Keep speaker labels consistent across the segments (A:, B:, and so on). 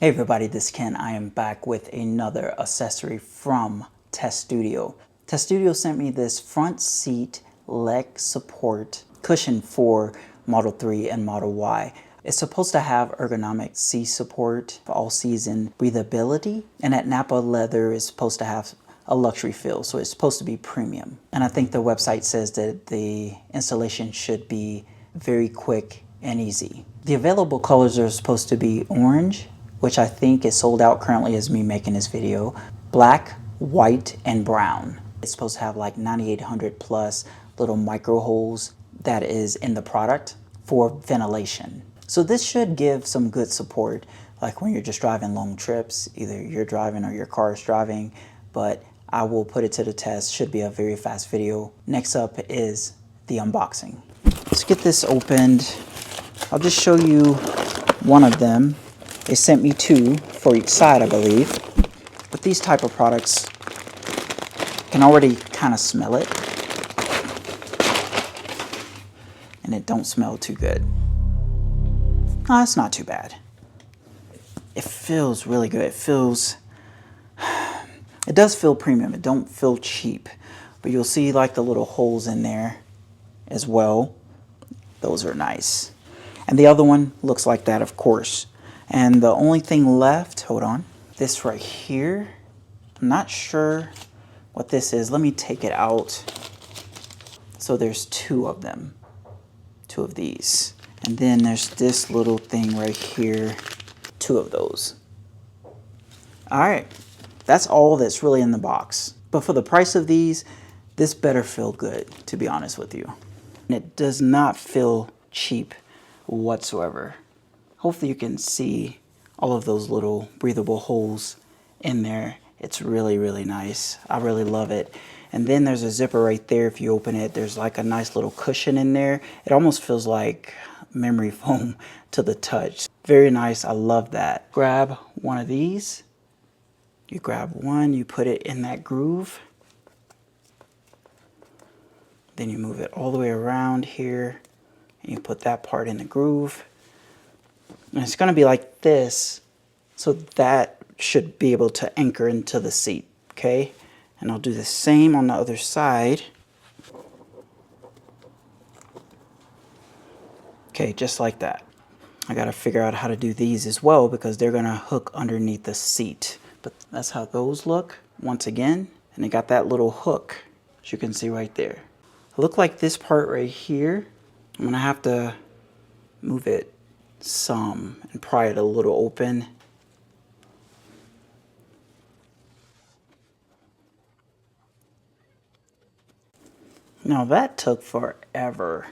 A: Hey everybody, this is Ken. I am back with another accessory from Tesstudio. Tesstudio sent me this front seat leg support cushion for Model 3 and Model Y. It's supposed to have ergonomic seat support, all-season breathability, and that Nappa leather is supposed to have a luxury feel, so it's supposed to be premium. And I think the website says that the installation should be very quick and easy. The available colors are supposed to be orange, which I think is sold out currently as me making this video, black, white, and brown. It's supposed to have like 9,800 plus little micro holes that is in the product for ventilation. So this should give some good support, like when you're just driving long trips, either you're driving or your car is driving, but I will put it to the test. Should be a very fast video. Next up is the unboxing. Let's get this opened. I'll just show you one of them. They sent me two for each side, I believe. But these type of products, can already kind of smell it. And it don't smell too good. No, it's not too bad. It feels really good. It does feel premium. It don't feel cheap. But you'll see like the little holes in there as well. Those are nice. And the other one looks like that, of course. And the only thing left, hold on, this right here, I'm not sure what this is. Let me take it out. So there's two of them, two of these. And then there's this little thing right here, two of those. All right, that's all that's really in the box. But for the price of these, this better feel good, to be honest with you. And it does not feel cheap whatsoever. Hopefully you can see all of those little breathable holes in there. It's really, really nice. I really love it. And then there's a zipper right there. If you open it, there's like a nice little cushion in there. It almost feels like memory foam to the touch. Very nice. I love that. Grab one of these. You grab one, you put it in that groove. Then you move it all the way around here. And you put that part in the groove. And it's going to be like this, so that should be able to anchor into the seat, okay? And I'll do the same on the other side. Okay, just like that. I got to figure out how to do these as well because they're going to hook underneath the seat. But that's how those look once again. And they got that little hook, as you can see right there. Look like this part right here. I'm going to have to move it some and pry it a little open. Now that took forever.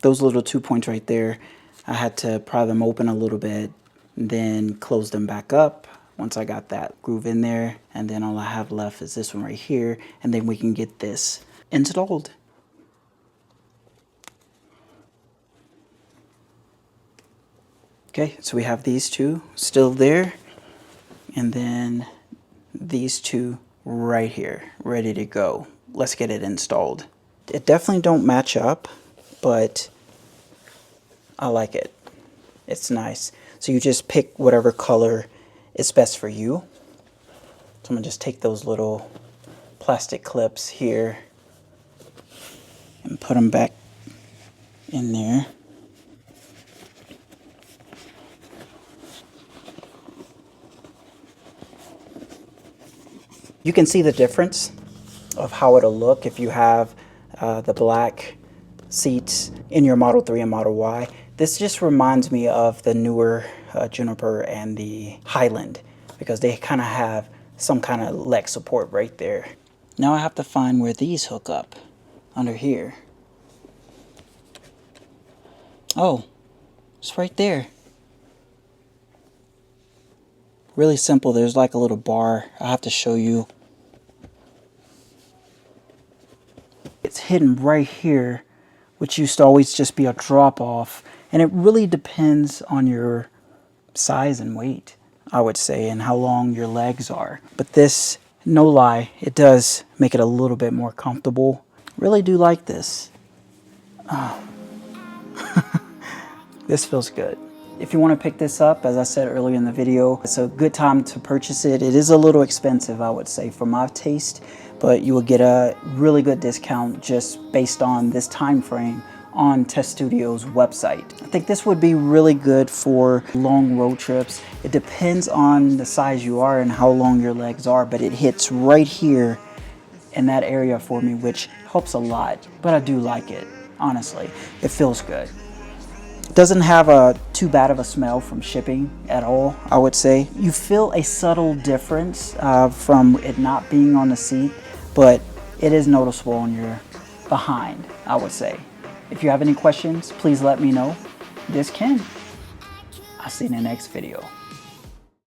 A: Those little 2 points right there, I had to pry them open a little bit, then close them back up once I got that groove in there. And then all I have left is this one right here, and then we can get this installed. Okay, so we have these two still there, and then these two right here, ready to go. Let's get it installed. It definitely don't match up, but I like it. It's nice. So you just pick whatever color is best for you. So I'm gonna just take those little plastic clips here and put them back in there. You can see the difference of how it'll look if you have the black seats in your Model 3 and Model Y. This just reminds me of the newer Juniper and the Highland because they kind of have some kind of leg support right there. Now I have to find where these hook up under here. Oh, it's right there. Really simple. There's like a little bar. I have to show you. It's hidden right here, which used to always just be a drop off. And it really depends on your size and weight, I would say, and how long your legs are. But this, no lie, it does make it a little bit more comfortable. Really do like this. Oh. This feels good. If you want to pick this up, as I said earlier in the video, it's a good time to purchase it. It is a little expensive, I would say, for my taste, but you will get a really good discount just based on this time frame on Teststudio's website. I think this would be really good for long road trips. It depends on the size you are and how long your legs are, but it hits right here in that area for me, which helps a lot. But I do like it, honestly. It feels good. It doesn't have too bad of a smell from shipping at all, I would say. You feel a subtle difference from it not being on the seat, but it is noticeable on your behind, I would say. If you have any questions, please let me know. This Ken. I'll see you in the next video.